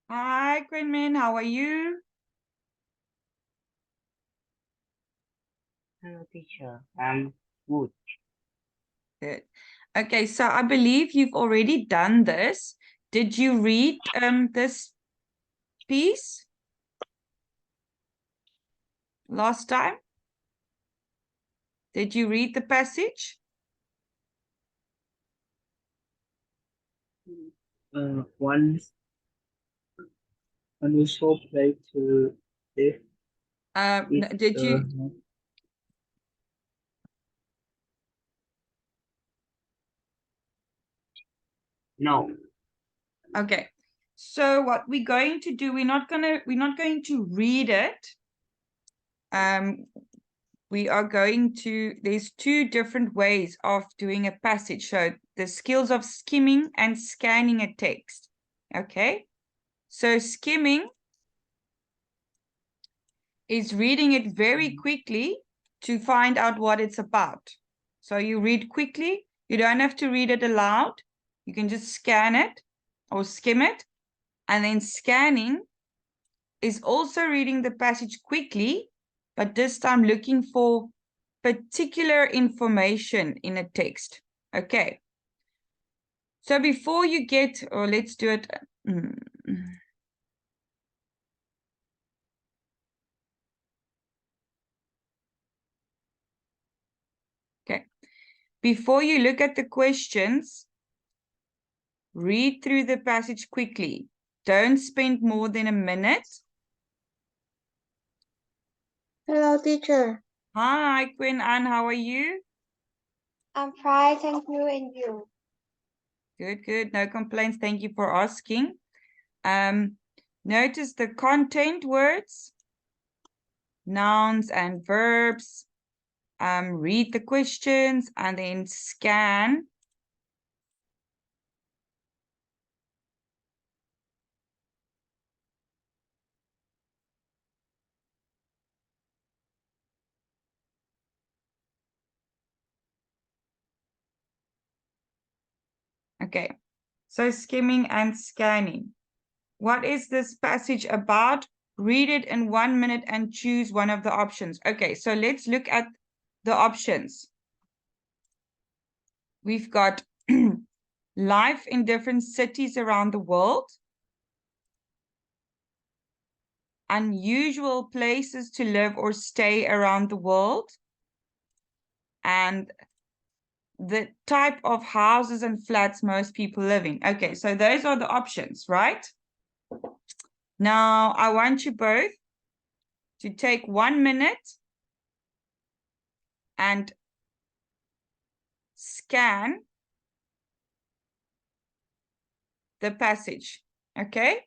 Hi, Quynh, how are you? Hello, teacher. I'm good. Good. Okay, so I believe you've already done this. Did you read this piece last time? Did you read the passage? Once when you so play to this is Did you? no. Okay. So what we're going to do, we're not going to read it. We are going to, there's two different ways of doing a passage. So the skills of skimming and scanning a text. Okay. So skimming is reading it very quickly to find out what it's about. So you read quickly. You don't have to read it aloud. You can just scan it or skim it. And then scanning is also reading the passage quickly, but this time looking for particular information in a text. Okay. So before you get, or let's do it. Okay. Before you look at the questions, read through the passage quickly. Don't spend more than a minute. Hello, teacher. Hi, Quinn Anne, how are you? I'm fine, thank you, and you? Good, good. No complaints. Thank you for asking. Notice the content words, nouns and verbs. Read the questions and then scan. Okay, so skimming and scanning. What is this passage about? Read it in 1 minute and choose one of the options. Okay, so let's look at the options. We've got life in different cities around the world, unusual places to live or stay around the world, and the type of houses and flats most people live in. Okay, so those are the options, right? Now, I want you both to take 1 minute and scan the passage, okay?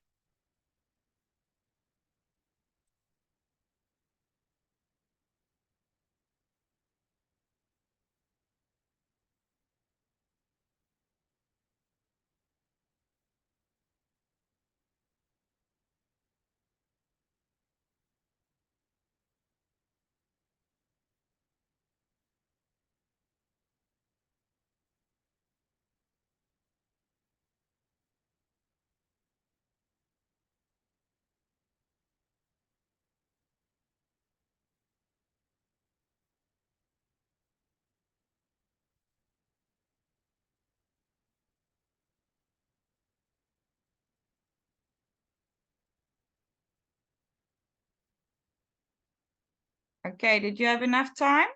Okay, did you have enough time?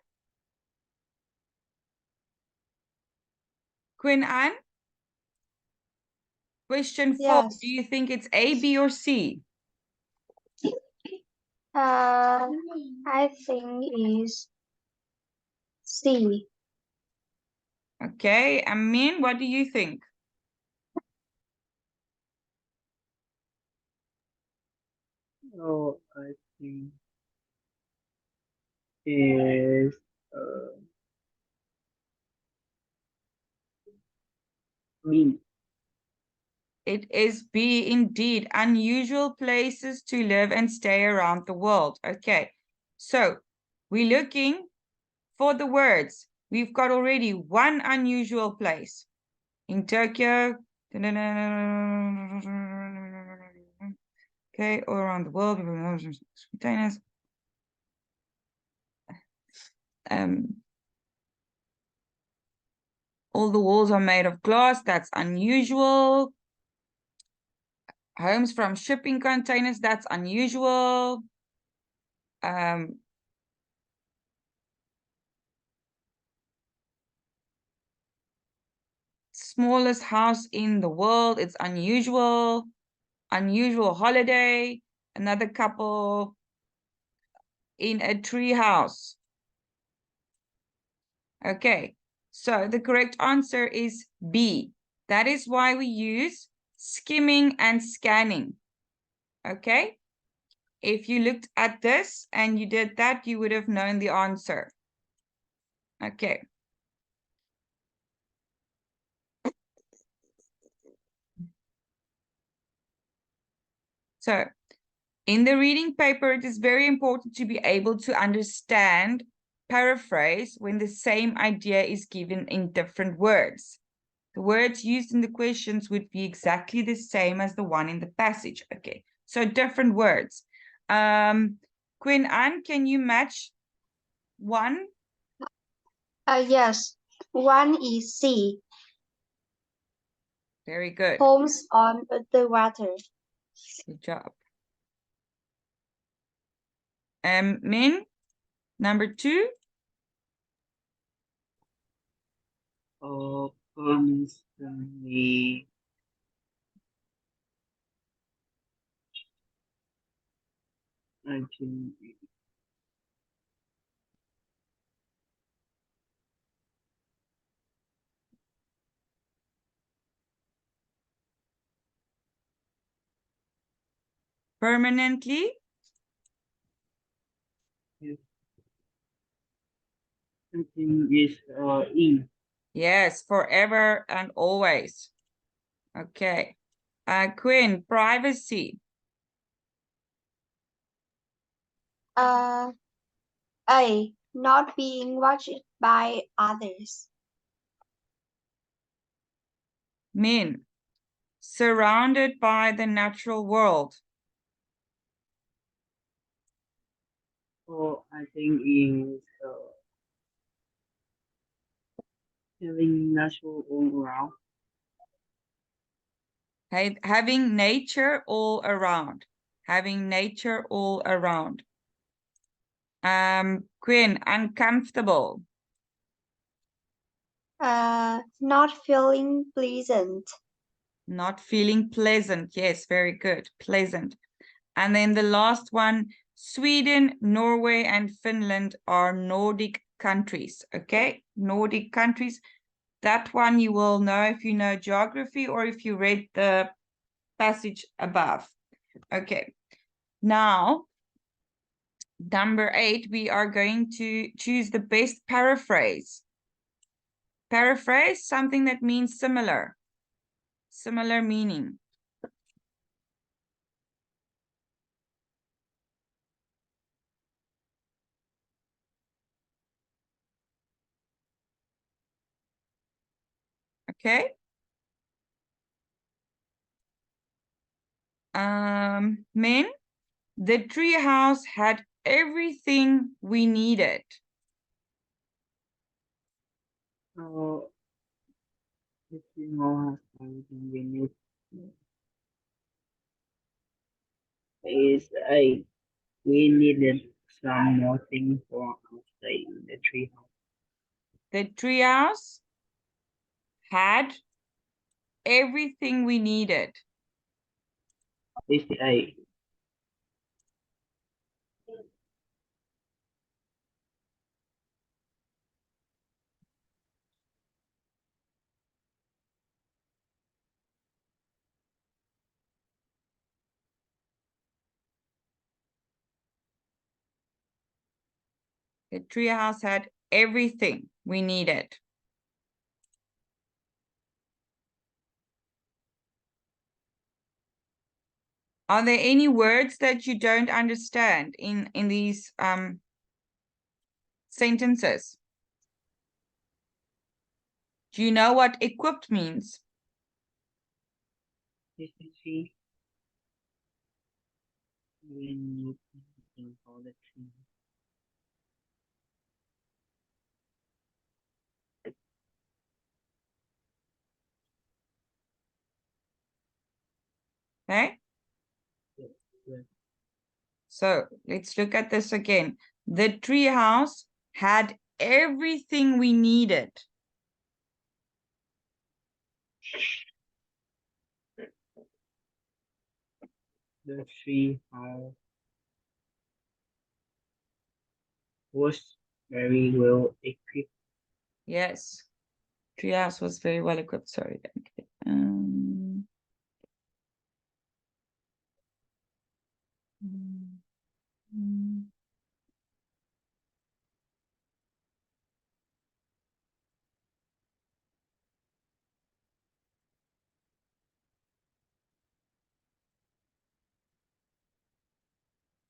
Quinn Anne? Question 4, Yes. do you think it's A, B, or C? I think is C. Okay, Amin, what do you think? Oh, I think is B. It is B indeed. Unusual places to live and stay around the world. Okay, so we're looking for the words. We've got already one unusual place in Tokyo. Okay, all around the world, containers. All the walls are made of glass. That's unusual. Homes from shipping containers. That's unusual. Smallest house in the world. It's unusual. Unusual holiday. Another couple in a tree house. Okay, so the correct answer is B. That is why we use skimming and scanning. Okay, if you looked at this and you did that, you would have known the answer. Okay. So in the reading paper, it is very important to be able to understand, paraphrase when the same idea is given in different words. The words used in the questions would be exactly the same as the one in the passage. Okay, so different words. Quinn Ann, can you match one? Yes. One is C. Very good. Homes on the water. Good job. Min, number 2. Constantly. I think Permanently. is E. Yes, forever and always. Okay. Quinn, privacy. A. Not being watched by others. Min, surrounded by the natural world. So I think is having natural all around. Having nature all around. Having nature all around. Quinn, uncomfortable. Not feeling pleasant. Not feeling pleasant. Yes, very good. Pleasant. And then the last one, Sweden, Norway, and Finland are Nordic countries. Okay, Nordic countries. That one you will know if you know geography or if you read the passage above. Okay, now number 8, we are going to choose the best paraphrase. Paraphrase, something that means similar. Similar meaning. Okay. Min, the treehouse had everything we needed. If you know everything we need is we needed some more things for outside in the tree house. The treehouse had everything we needed. Is A. The treehouse had everything we needed. Are there any words that you don't understand in these sentences? Do you know what equipped means? Is C. We need something for the tree. Okay. Yes. So let's look at this again. The tree house had everything we needed. The tree house was very well equipped. Yes. Treehouse was very well equipped. Sorry. Okay.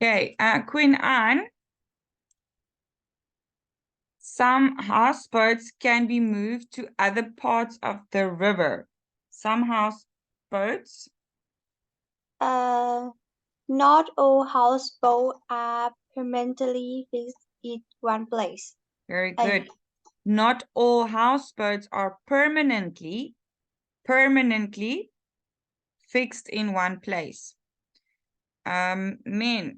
Okay, Queen Anne. Some houseboats can be moved to other parts of the river. Some houseboats. Not all houseboats are permanently fixed in one place. Very A. good. Not all houseboats are permanently fixed in one place. Min.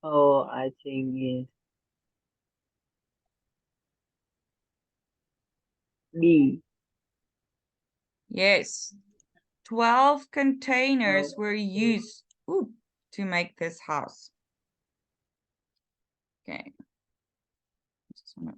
Oh, I think it's B. Yes. 12 containers Oh, were used to make this house. Okay. Just wanna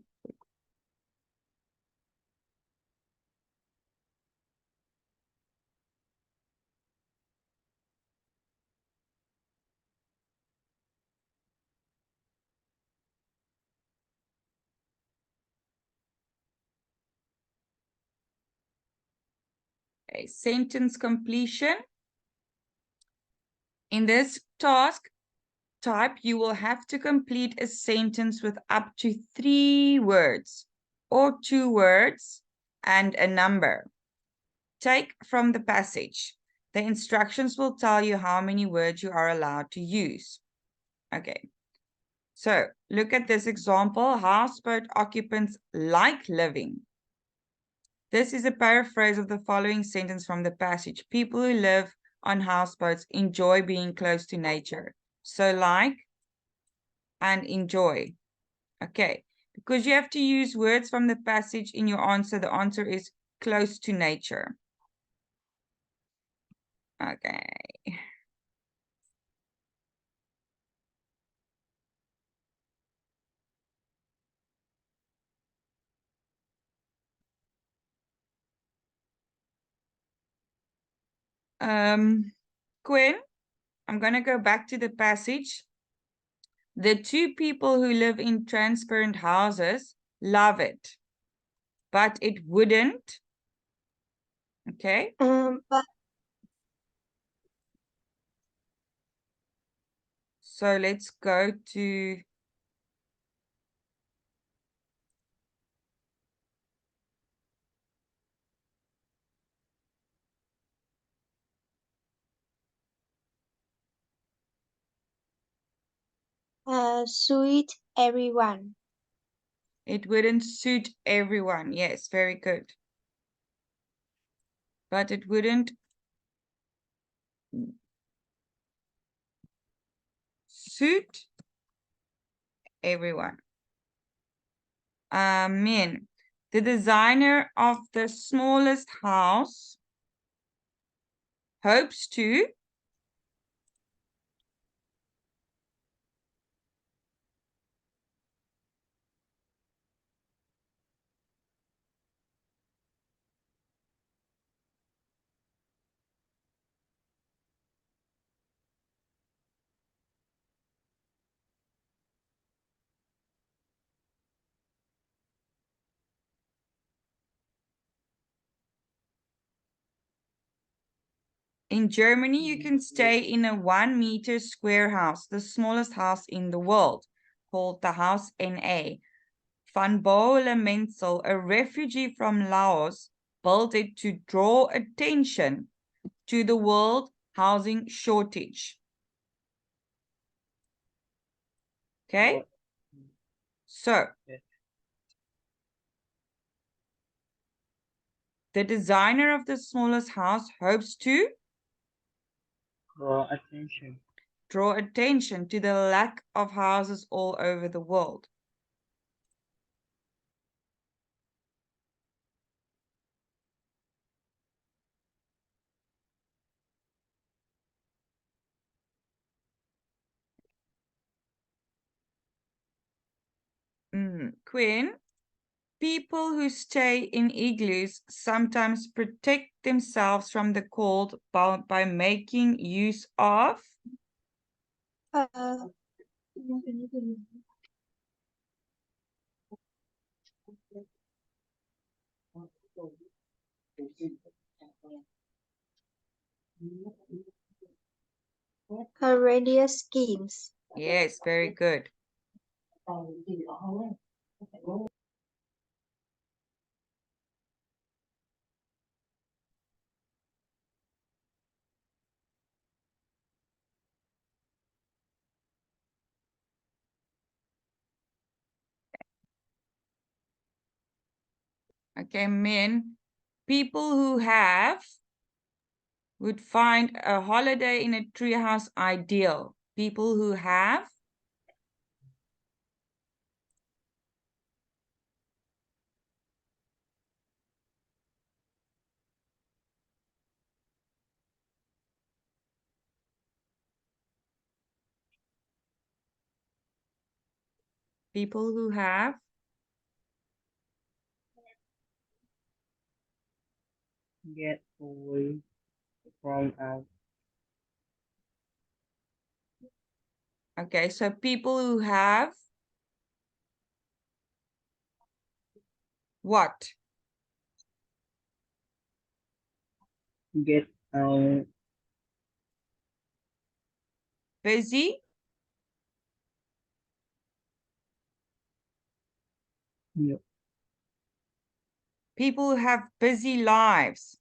Okay, sentence completion. In this task type, you will have to complete a sentence with up to 3 words or 2 words and a number. Take from the passage. The instructions will tell you how many words you are allowed to use. Okay, so look at this example. Houseboat occupants like living. This is a paraphrase of the following sentence from the passage. People who live on houseboats enjoy being close to nature. So like and enjoy. Okay, because you have to use words from the passage in your answer. The answer is close to nature. Okay. Quinn, I'm going to go back to the passage. The 2 people who live in transparent houses love it, but it wouldn't. Okay. But So let's go to suit everyone. it wouldn't suit everyone. Yes, very good. But it wouldn't suit everyone. Min, the designer of the smallest house hopes to In Germany, you can stay in a 1 meter square house, the smallest house in the world, called the House NA. Van Boele Mensel, a refugee from Laos, built it to draw attention to the world housing shortage. Okay? What? So, Yeah. the designer of the smallest house hopes to Draw attention. draw attention to the lack of houses all over the world. Quinn, people who stay in igloos sometimes protect themselves from the cold by making use of Uh, radio schemes. Yes, very good. Okay, men, people who have would find a holiday in a treehouse ideal. People who have people who have Get away from out. okay, so people who have what? Get out. Busy? Yeah. People who have busy lives.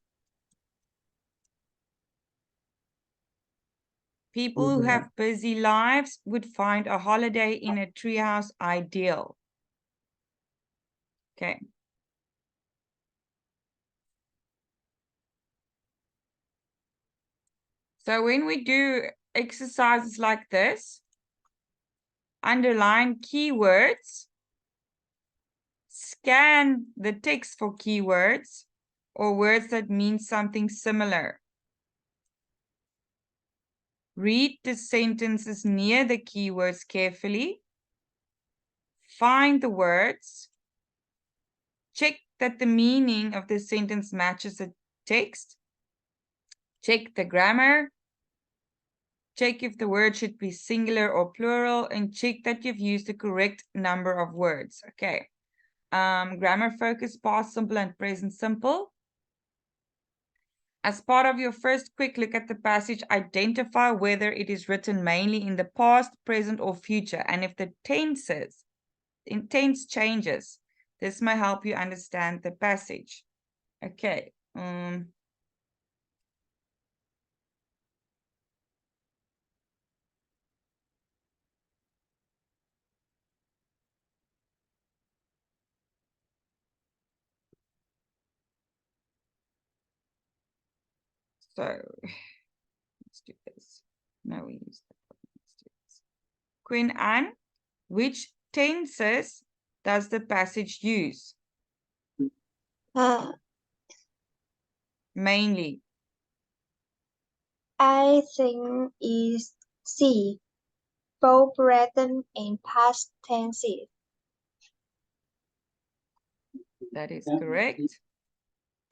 People who have busy lives would find a holiday in a treehouse ideal. Okay. So when we do exercises like this, underline keywords, scan the text for keywords or words that mean something similar. Read the sentences near the keywords carefully. Find the words. Check that the meaning of the sentence matches the text. Check the grammar. Check if the word should be singular or plural, and check that you've used the correct number of words. Okay. Grammar focus, past simple and present simple. As part of your first quick look at the passage, identify whether it is written mainly in the past, present, or future, and if the tense changes. This may help you understand the passage. Okay. So let's do this. No, we use that. Let's do this. Queen Anne, which tenses does the passage use? Uh, Mainly. I think is C, both present and past tenses. That is correct.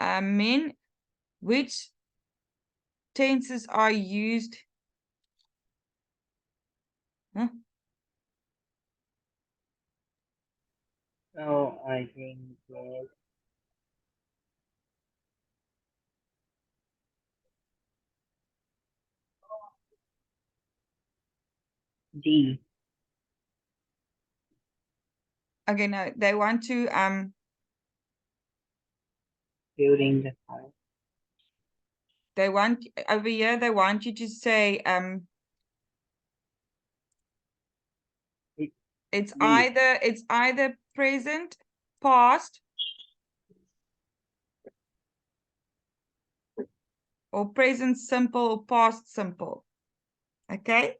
Min, which tenses are used? Huh? So I think that D. Okay, no, they want to Building the house. they want over here, they want you to say It, it's D. either present, past, or present simple or past simple. Okay?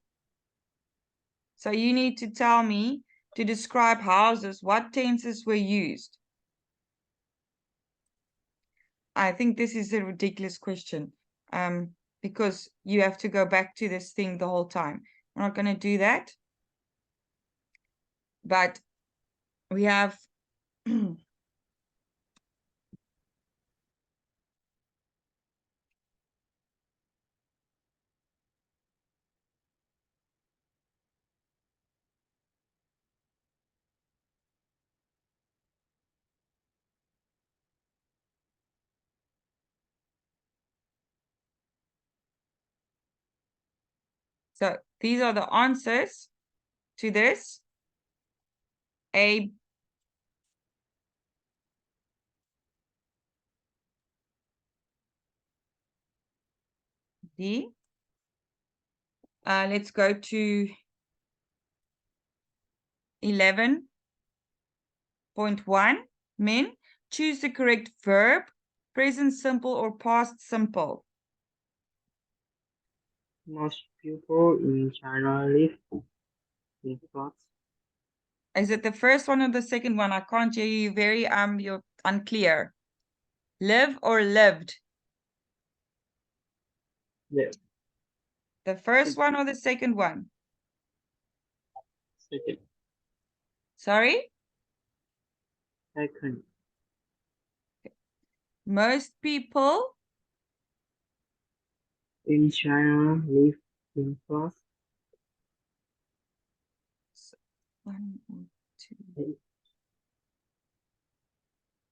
So you need to tell me to describe houses, what tenses were used. I think this is a ridiculous question. Because you have to go back to this thing the whole time. We're not going to do that. But we have so these are the answers to this. A, D. Let's go to 11.1. Min, choose the correct verb, present simple or past simple. Most people in China live in flats. Is it the first one or the second one? I can't hear you. Very you're unclear. Live or lived? The The first one or the second one? second. Sorry? Second. Most people In China live in flats. one or two.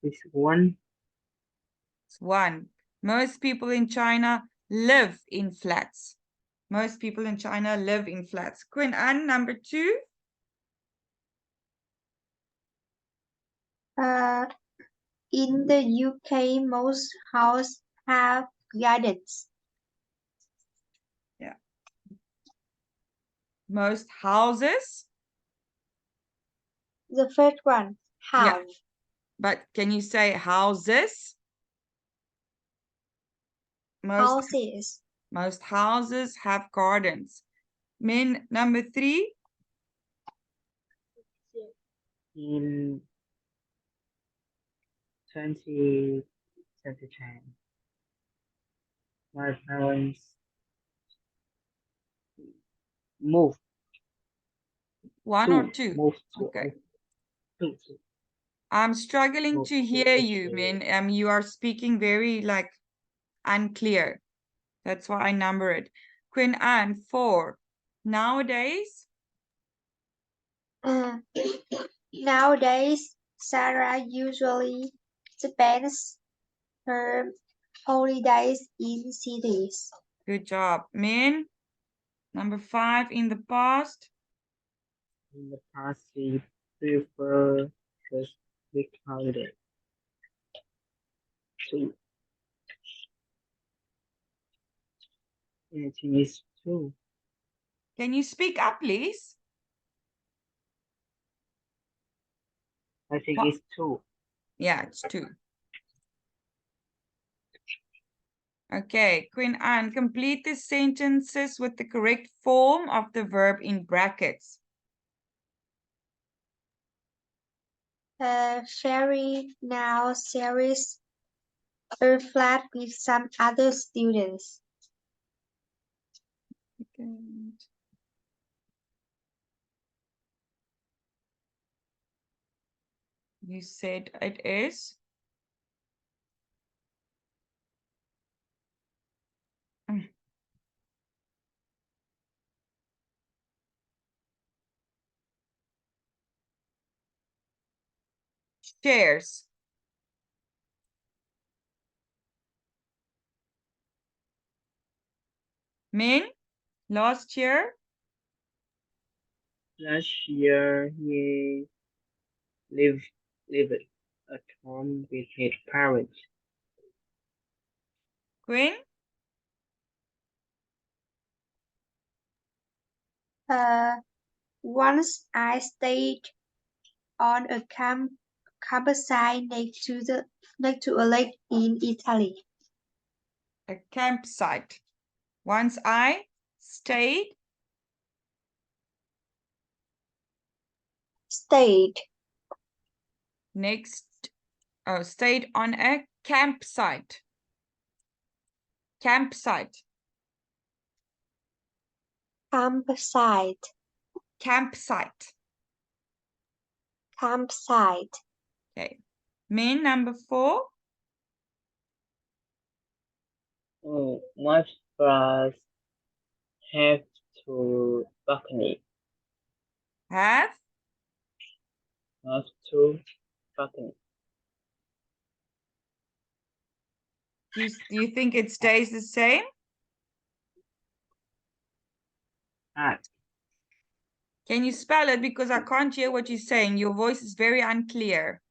It's one. It's one. Most people in China live in flats. Most people in China live in flats. Quinn Ann, number 2. In the UK, most houses have gardens. Yeah. Most houses. The first one, Yeah. have. But can you say houses? Houses. Most houses have gardens. Min, number 3. In 2010, my parents moved 1 or 2? moved to Okay. two. I'm struggling Moved to to hear you, Australia. Min. You are speaking very like unclear. That's why I number it. Quinn Anne, 4. Nowadays, Uh, Nowadays, Sarah usually spends her holidays in cities. good job. Min, number 5. In the past, In the past, we prefer just week holiday. 2. It is 2. can you speak up, please? I think What? it's 2. Yeah, it's 2. Okay, Quinn Anne, complete the sentences with the correct form of the verb in brackets. Sherry now shares her flat with some other students. You said it is. Shares. Min, last year. Last year, he lived at home with his parents. Quynh? Once I stayed on a campsite next to a lake in Italy. A campsite. Once I stayed Stayed stayed on a campsite. Campsite. campsite Campsite. campsite. Okay. Min number 4. My friends have to balcony. Have. Have to balcony. Do you think it stays the same? Have. Can you spell it? Because I can't hear what you're saying. Your voice is very unclear.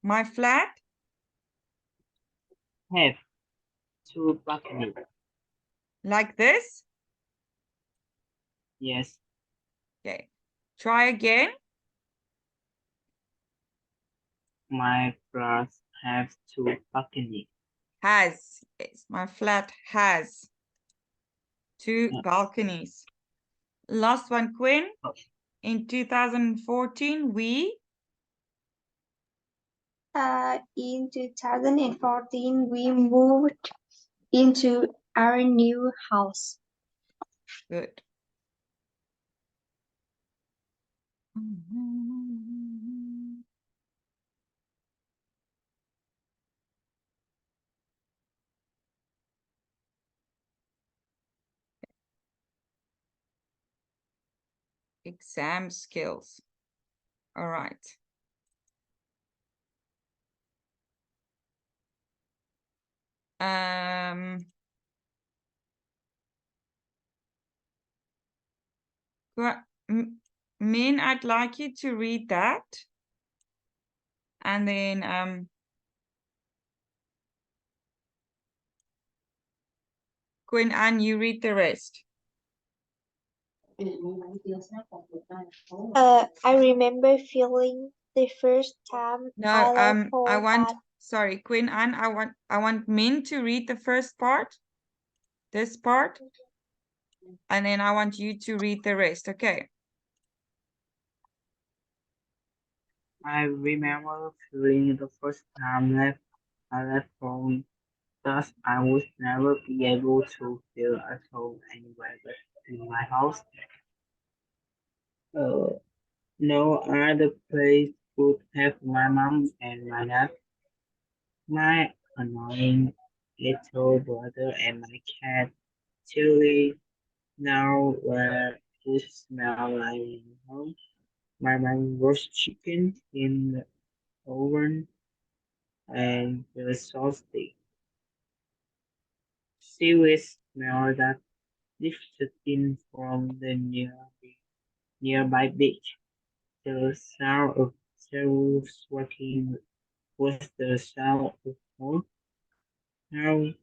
My flat? Have to balcony. Like this? Yes. Okay. Try again. My friends have to balcony. Has. Yes, my flat has 2 balconies. Last one, Quynh. In 2014, we In 2014, we moved into our new house. good. Exam skills. All right. Min, I'd like you to read that. And then Quynh, and you read the rest. I remember feeling the first time No, I left home I want, that sorry, Quynh, and I want Min to read the first part, this part, and then I want you to read the rest, okay? I remember feeling the first time I left home, thus I would never be able to feel at home anywhere but in my house. No other place would have my mom and my dad, my annoying little brother and my cat, Chili, now where food smell like home. My mom roast chicken in the oven and the sausage. Seaweed smell that lifted in from the nearby beach. The sound of sailors working was the sound of home. Now,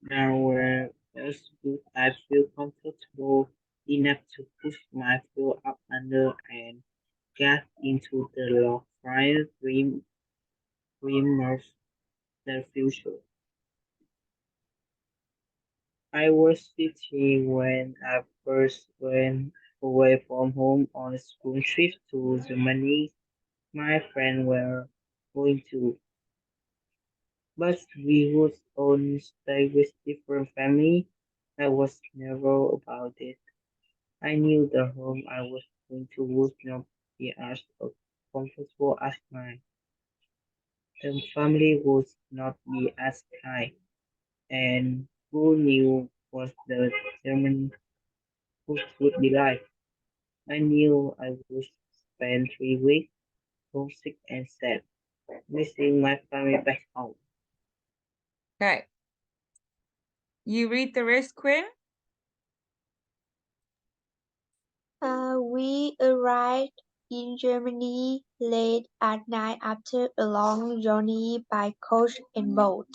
now where else would I feel comfortable enough to push my foot up under and get into the log fire dream of the future? I was 15 when I first went away from home on a school trip to Germany. My friends were going to, but we would only stay with different family. I was never about it. I knew the home I was going to would not be as comfortable as mine. The family would not be as kind, and who knew what the German food would be like. I knew I would spend 3 weeks homesick and sad, missing my family back home. Okay. You read the rest, Quynh? We arrived in Germany late at night after a long journey by coach and boat.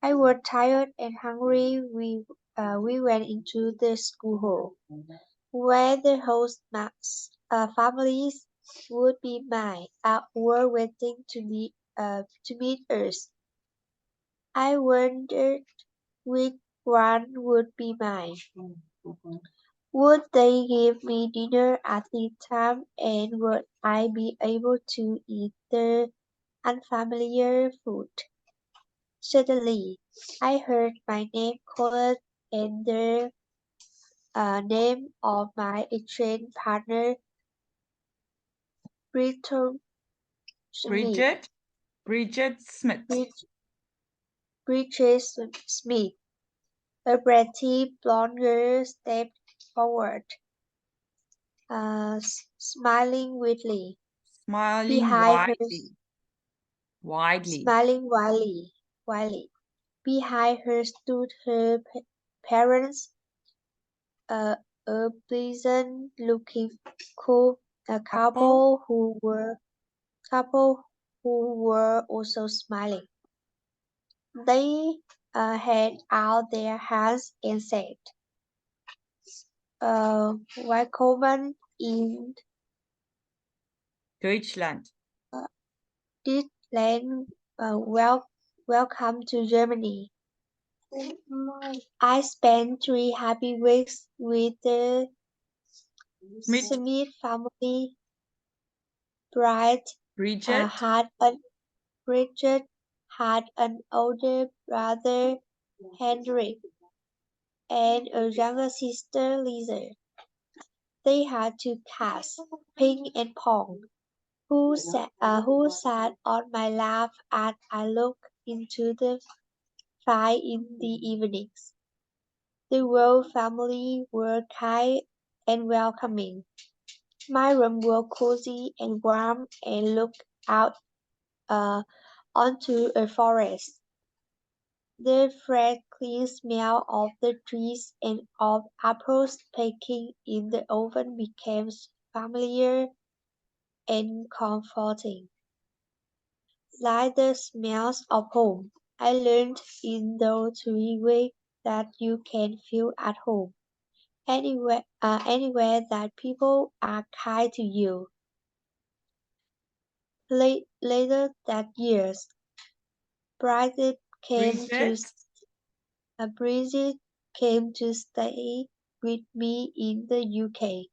I was tired and hungry. We went into the school hall, where the host families would be were waiting to meet us. I wondered which one would be mine. Would they give me dinner at the time, and would I be able to eat the unfamiliar food? Suddenly, I heard my name called and the name of my exchange partner, Britton Smith. Bridget Smith. Brid- Bridget Smith. A pretty blonde girl stepped forward, smiling widely. Smiling Behind her, widely. Widely. smiling wildly. Behind her stood her parents, a, a pleasant-looking Couple. couple who were also smiling. They held out their hands and said, "Willkommen in Deutschland. this land. Welcome to Germany." I spent 3 happy weeks with the Smith. Smith family. Bright Bridget. Bridget had an older brother, Henrik, and a younger sister, Lisa. They had two cats, Pink and Pong, who sat on my lap as I looked into the fire in the evenings. The whole family were kind and welcoming. My room was cozy and warm and looked out uh, onto a forest. The fresh clean smell of the trees and of apples baking in the oven became familiar and comforting, like the smells of home. I learned in those 3 weeks that you can feel at home anywhere that people are kind to you. Later that year, Bridget came to Bridget. Bridget came to stay with me in the UK.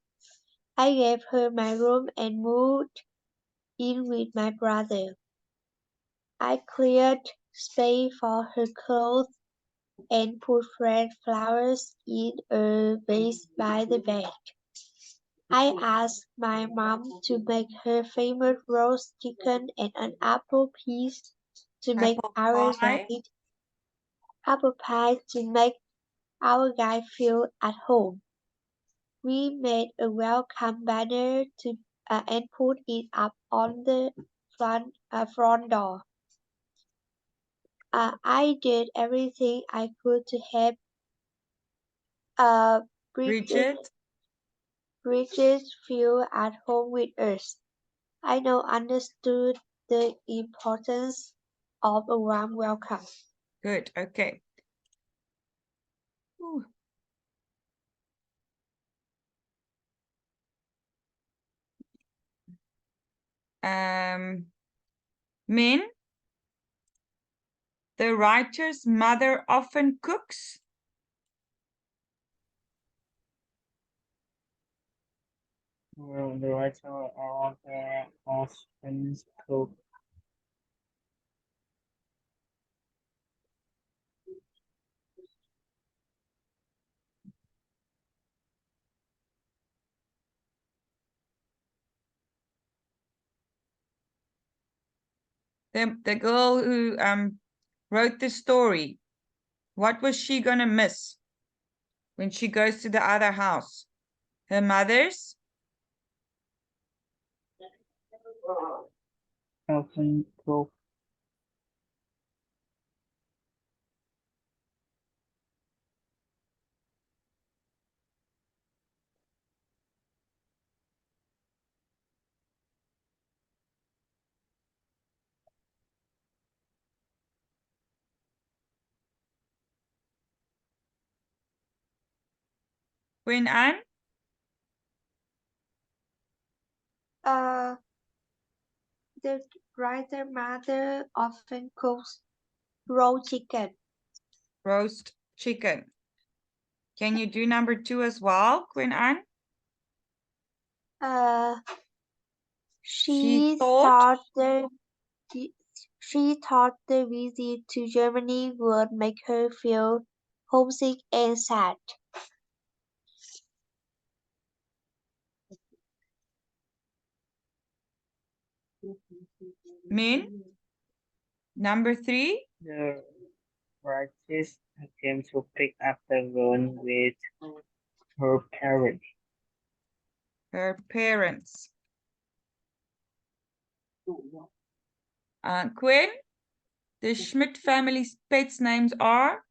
I gave her my room and moved in with my brother. I cleared space for her clothes and put fresh flowers in a vase by the bed. I asked my mom to make her favorite roast chicken and an apple piece to make Apple our pie. guide feel at home. We made a welcome banner and put it up on the front door. I did everything I could to help uh, Bridget, Bridget. Bridget feel at home with us. I now understood the importance of a warm welcome. Good. Okay. Ooh. Min, the writer's mother often cooks. The writer of the husband's cook. The girl who wrote the story, what was she gonna miss when she goes to the other house? Her mother's Often cook. Quynh. The writer mother often cooks raw chicken. Roast chicken. Can you do number 2 as well, Quynh? She thought the visit to Germany would make her feel homesick and sad. Min, number 3. The artist came to pick up the phone with her parents. Her parents. Quynh, the Schmidt family's pets' names are?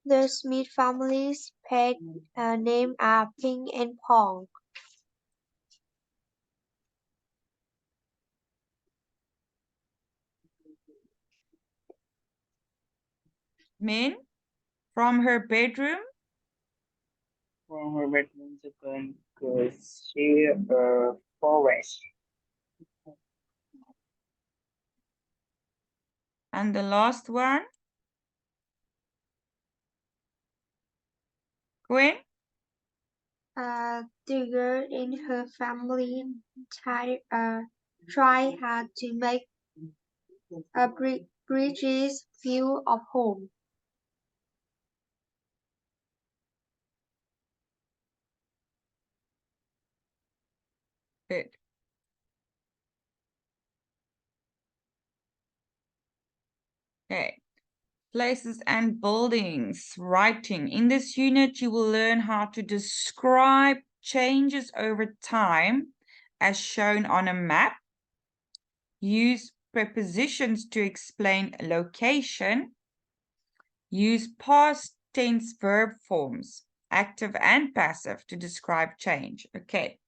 The Smith family's pet names are Pink and Quang. Min, from her bedroom? From her bedroom to come could see a forest. And the last one? Quynh? The girl in her family try hard to make a British view of home. Good. Okay. Places and buildings. Writing. In this unit, you will learn how to describe changes over time as shown on a map. Use prepositions to explain location. Use past tense verb forms, active and passive, to describe change. Okay.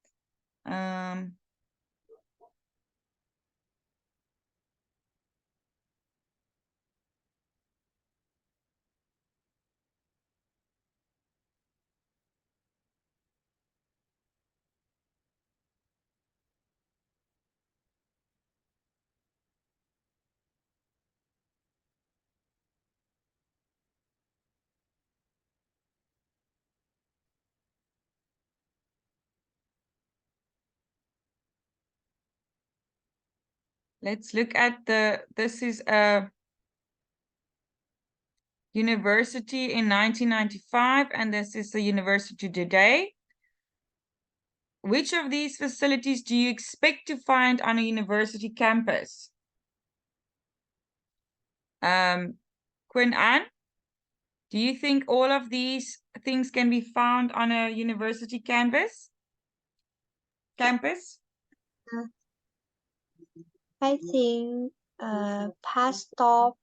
Let's look at this is a university in 1995, and this is the university today. Which of these facilities do you expect to find on a university campus? Quynh, do you think all of these things can be found on a university campus? I think bus stop,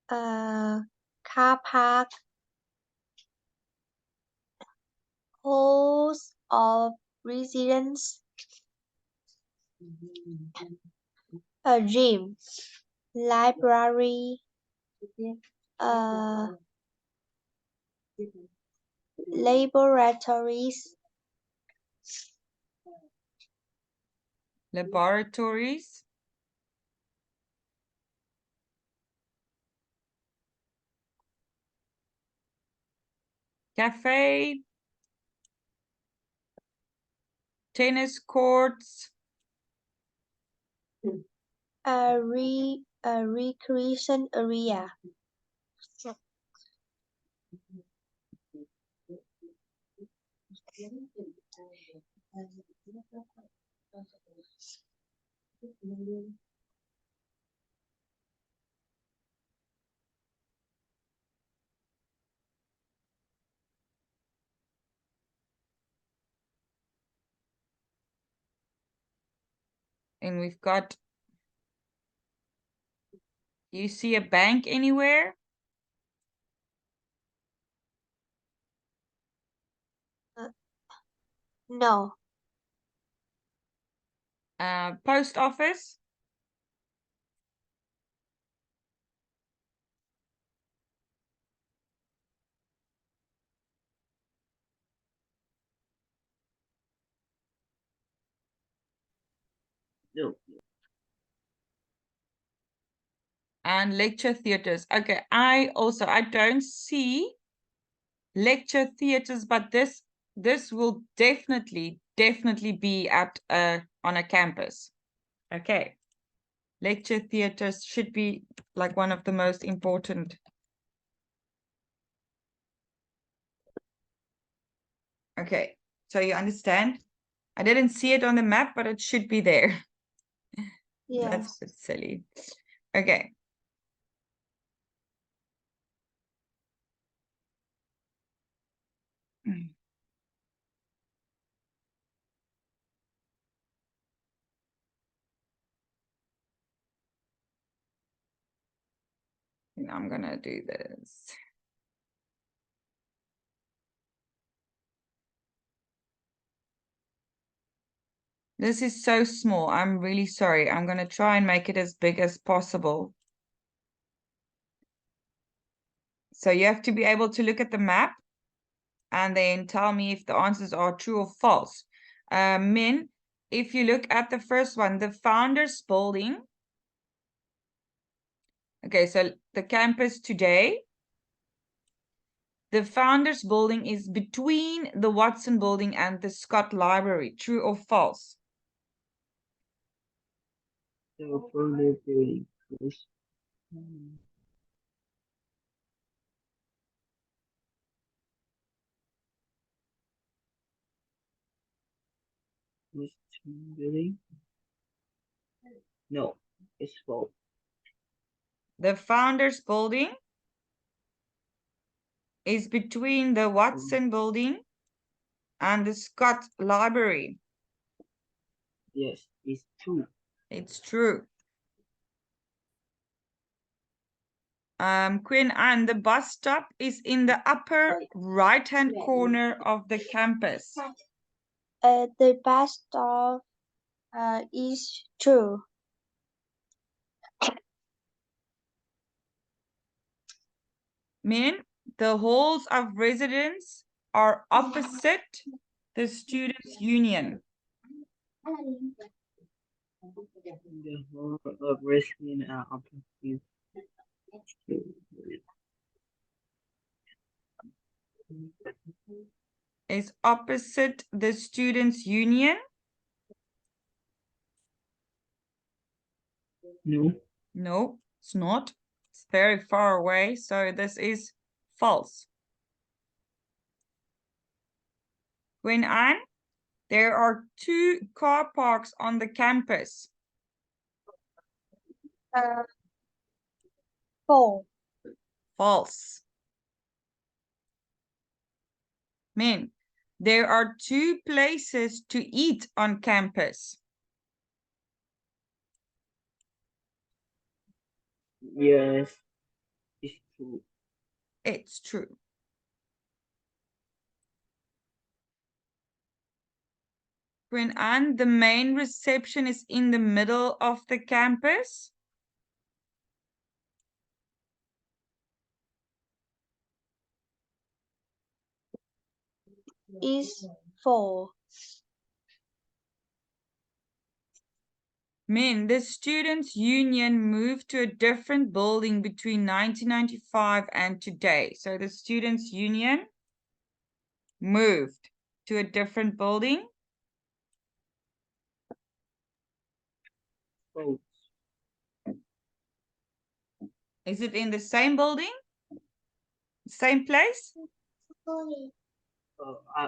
car park, halls of residence, a gym, library, laboratories, cafe, tennis courts, a recreation area. and we've got, do you see a bank anywhere? No. Post office? No. And lecture theaters. Okay, I don't see lecture theaters, but this will definitely be at on a campus. Okay. Lecture theaters should be like one of the most important. Okay, so you understand? I didn't see it on the map, but it should be there. That's a bit silly. Okay. I'm gonna do this. This is so small. I'm really sorry. I'm gonna try and make it as big as possible. So you have to be able to look at the map and then tell me if the answers are true or false. Min, if you look at the first one, the Founders Building. Okay, so the campus today. The Founders Building is between the Watson Building and the Scott Library. True or false? The Founders Building is building. No, it's false. The Founders Building is between the Watson Building and the Scott Library. Yes, it's true. It's true. Quinn, and the bus stop is in the upper right-hand corner of the campus. The bus stop is true. Min, the halls of residence are opposite the students' union. The whole of wrestling are opposite. Is opposite the students' union. No. No, it's not. It's very far away, so this is false. When Anne, there are 2 car parks on the campus. False. False. Min, there are 2 places to eat on campus. Yes, it's true. It's true. When Anne, the main reception is in the middle of the campus. Is false. Min, the students' union moved to a different building between 1995 and today. So the students' union moved to a different building. False. Is it in the same building? Same place?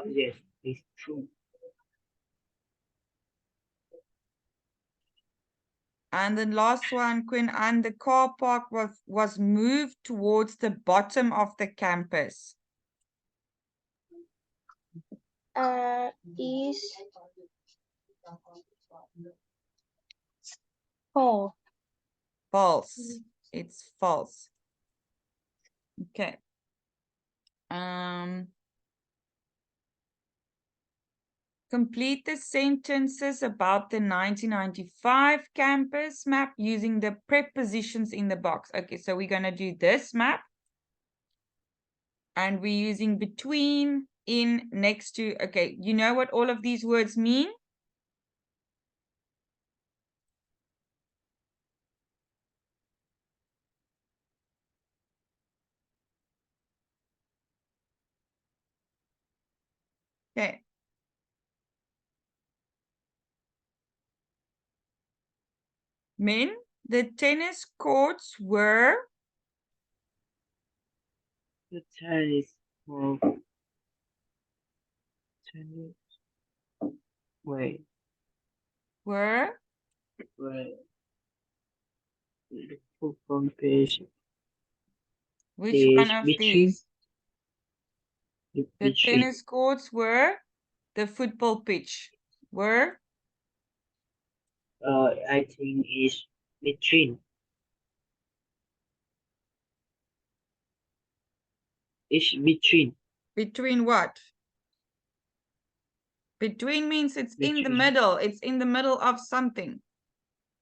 Yes, it's true. And the last one, Quinn, and the car park was moved towards the bottom of the campus. Is false. False. It's false. Okay. Complete the sentences about the 1995 campus map using the prepositions in the box. Okay, so we're going to do this map. And we're using between, in, next to. Okay, you know what all of these words mean? Okay. Min, the tennis courts were The tennis of tennis. Wait, were wait. The football page which one is of between these? The tennis courts were the football pitch. Were I think is between. It's between. between what? Between means it's in the Between. middle. It's in the middle of something.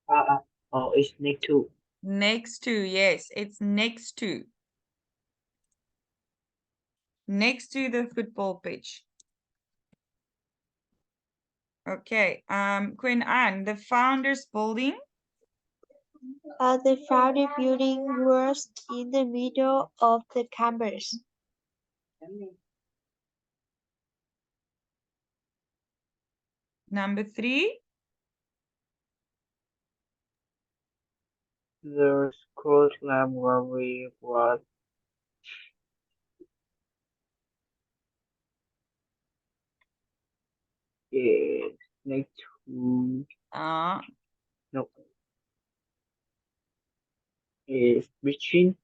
Oh, it's next to. Next to, yes, it's next to. Next to the football pitch. Okay, Queen Anne, the founders building. The founding building was in the middle of the campus. Number 3. The school library was next to. Uh, No, is between.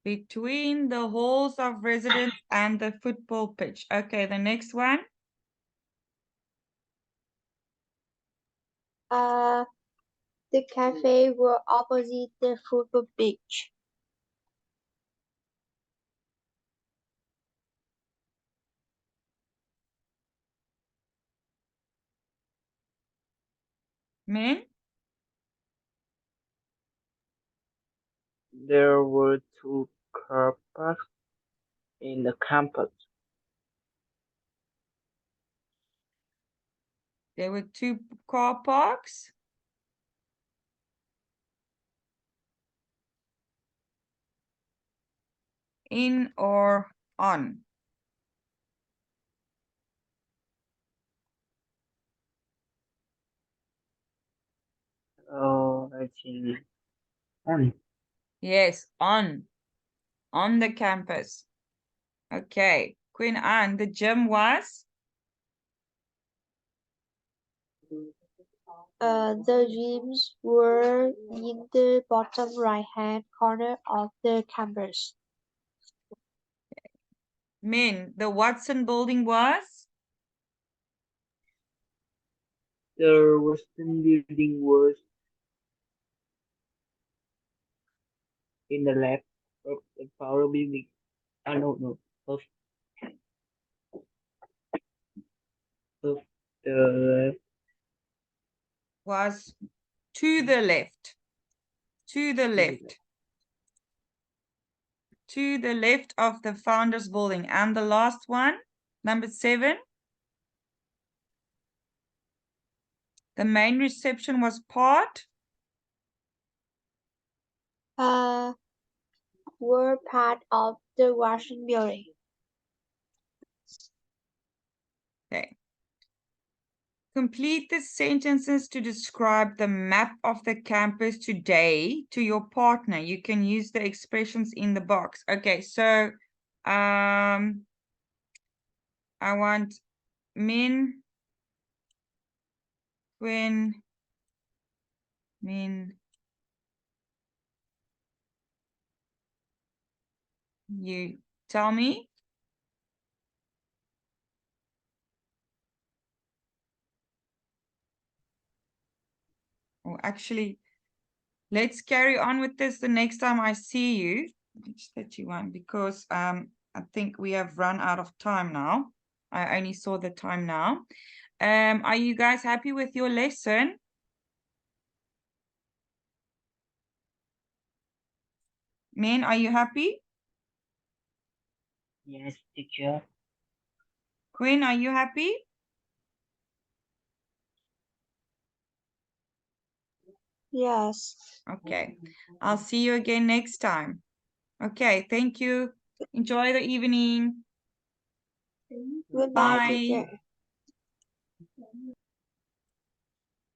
between the halls of residence and the football pitch. Okay, the next one. The cafe were opposite the football pitch. Min, There were two car parks in the campus. there were 2 car parks. In or on. Oh, I think on. Yes, on the campus. Okay, Queen Anne, the gym was The gyms were in the bottom right-hand corner of the campus. Min, the Watson building was The western building was in the left of the power building. I don't know of the was to the left. To the left. To the left of the founders building. And the last one, number 7. The main reception was part Were part of the Washington building. okay. Complete the sentences to describe the map of the campus today to your partner. You can use the expressions in the box. Okay, so I want Min, Quynh, Min, you tell me. Oh, actually, let's carry on with this the next time I see you. It's 31 because I think we have run out of time now. I only saw the time now. Are you guys happy with your lesson? Min, are you happy? yes, teacher. Quynh, are you happy? Yes. Okay, I'll see you again next time. Okay, thank you. Enjoy the evening. Goodbye, Bye. teacher.